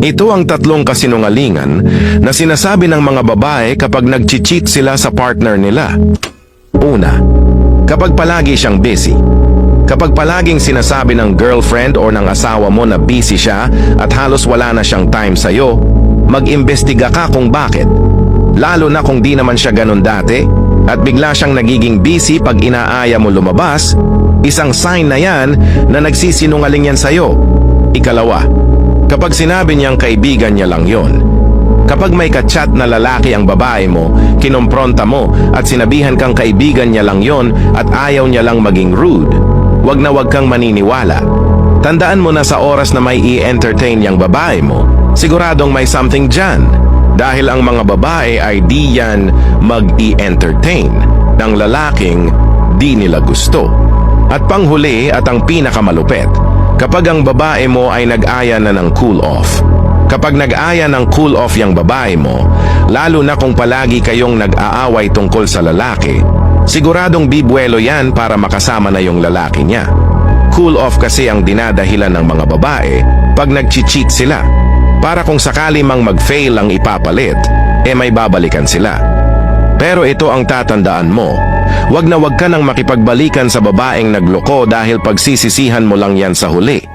Ito ang tatlong kasinungalingan na sinasabi ng mga babae kapag nag-cheat sila sa partner nila. Una, kapag palagi siyang busy. Kapag palaging sinasabi ng girlfriend o ng asawa mo na busy siya at halos wala na siyang time sa'yo, mag-imbestiga ka kung bakit. Lalo na kung di naman siya ganun dati at bigla siyang nagiging busy pag inaaya mo lumabas, isang sign na yan na nagsisinungaling yan sa'yo. Ikalawa, kapag sinabi niyang kaibigan niya lang yon. Kapag may kachat na lalaki ang babae mo, kinompronta mo at sinabihan kang kaibigan niya lang yon at ayaw niya lang maging rude, wag na wag kang maniniwala. Tandaan mo na sa oras na may i-entertain yang babae mo, siguradong may something dyan. Dahil ang mga babae ay di yan mag-i-entertain ng lalaking di nila gusto. At panghuli at ang pinakamalupit, kapag ang babae mo ay nag-aya na ng cool off. Kapag nag-aya ng cool off yang babae mo, lalo na kung palagi kayong nag-aaway tungkol sa lalaki, siguradong bibuelo yan para makasama na yung lalaki niya. Cool off kasi ang dinadahilan ng mga babae pag nag-cheat sila. Para kung sakali mang mag-fail ang ipapalit, may babalikan sila. Pero ito ang tatandaan mo, wag na wag ka nang makipagbalikan sa babaeng nagloko dahil pagsisisihan mo lang yan sa huli.